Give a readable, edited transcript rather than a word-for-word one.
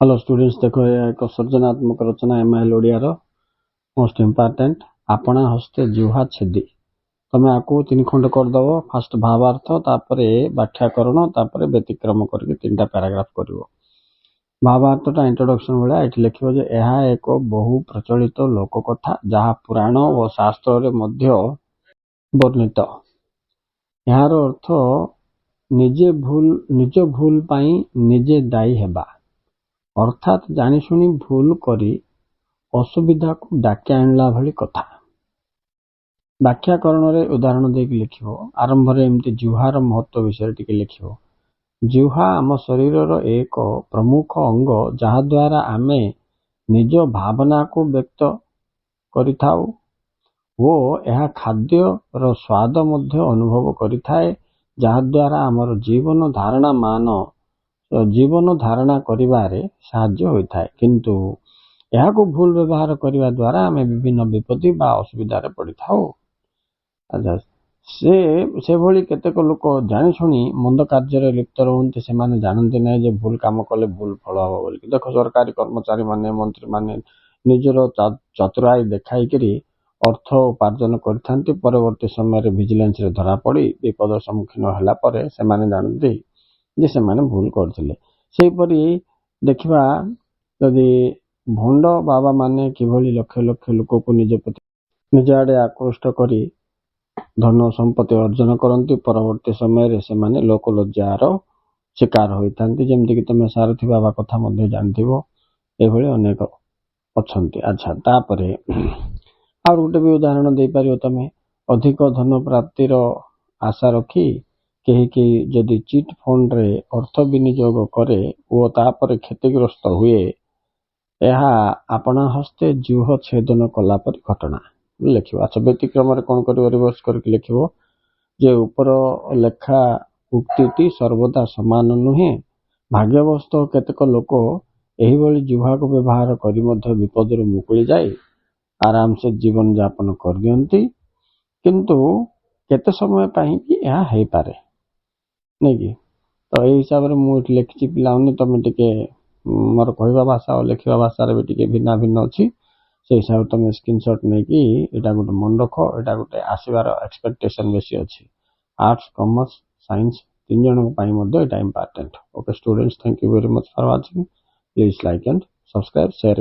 Hello students, देखो यह एक सृजनात्मक रचना एमआईएल ओडिया रो मोस्ट इंपोर्टेंट आपणा हस्ते जुहा छेदी। तमे आकु 3 खंड कर दबो। फास्ट भावार्थ, तापरे व्याख्याकरण, तापरे व्यतिक्रम करके 3टा पैराग्राफ करिवो। भावार्थटा इंट्रोडक्शन भलिया एठी लिखिबो जे एहा एक बहु प्रचलित लोक कथा जहा पुराण और शास्त्र रे मध्य वर्णित। यार अर्थ निज भूल पाई निजे दायी हेबा, अर्थात जानीशुणी भूल करी असुविधा को डाकी आणला भली कथा। व्याख्याकरण रे उदाहरण देकी लिखिबो। आरंभ रे एमती जिह्वार महत्व विषय टिके लिखिबो। जिह्वा आम शरीर एक प्रमुख अंग जहा द्वारा आमे निज भावना को व्यक्त करिथाउ वो यह खाद्य रो स्वाद मध्य अनुभव करिथाए, जहा द्वारा आमर जीवन धारणा करिबारे साहाय्य होइथाए। किंतु यह को भूल व्यवहार करिबा द्वारा आमे विभिन्न विपत्ति बा असुविधा रे पड़िथाउ। अच्छा, से भली केतेक लोक जानि शुणी मंद कार्य रे लिप्त रहंती। से माने जानते नै जे भूल काम कले भूल फल हबो बोली। देखो सरकारी कर्मचारी माने, मंत्री माने निजर चतुराई देखाई करी अर्थ उपार्जन करथांती। परवर्ती समय रे विजिलेंस रे धरा पड़ी विपद सम्मुखीन हला परे से माने जानती जे से माने भूल करथिले। सेही परी देखिबा जदि भंड बाबा माने किभली लक्ष लक्ष लोक को निज आड़े आकृष्ट करी धन संपत्ति अर्जन करती। परवर्ती समय रे से माने लोक लज्जार शिकार होइथांती। जेमति कि तमे सारथी बाबा कथा मध्ये जानथिबो, एभली अनेक अछंती। अच्छा, तापरे और गोटे भी उदाहरण दे पारियो तमे। अधिक धन प्राप्तिर आशा रखी केही जदि चिट फंड रे अर्थ विनियोग करे ओ तापरे क्षतिग्रस्त हुए, यह आपणा हस्ते जुह छेदन कला पर घटना लिखिबो। अच्छा, व्यतिक्रम रे कोन करिवो, रिवर्स करके लिखिबो जे ऊपर लेखा उक्तिटी सर्वदा समान नुहे। भाग्यवस्त केतेक लोक एही भली जुहा को व्यवहार करी मध्य विपद रे मुकुली जाय आराम से जीवन यापन कर दियंती। किंतु केते समय पाई कि यह हे पारे नहीं कि। तो यही हिसाब रे मु लिखिछि पिलाउनी। तमे टिके मोर कहवा भाषा और लिखिबा भाषा रे भी टिके भिन्न भिन्न अछि। से हिसाब तमे स्क्रीनशॉट नै कि एटा गोटे मन रखो। एटा गोटे आसीबार एक्सपेक्टेशन बेसी अछि। आर्ट्स, कॉमर्स, साइंस 3 जन पाई मध्ये एटा important. Okay students, thank you very much for watching. Please like and subscribe, share.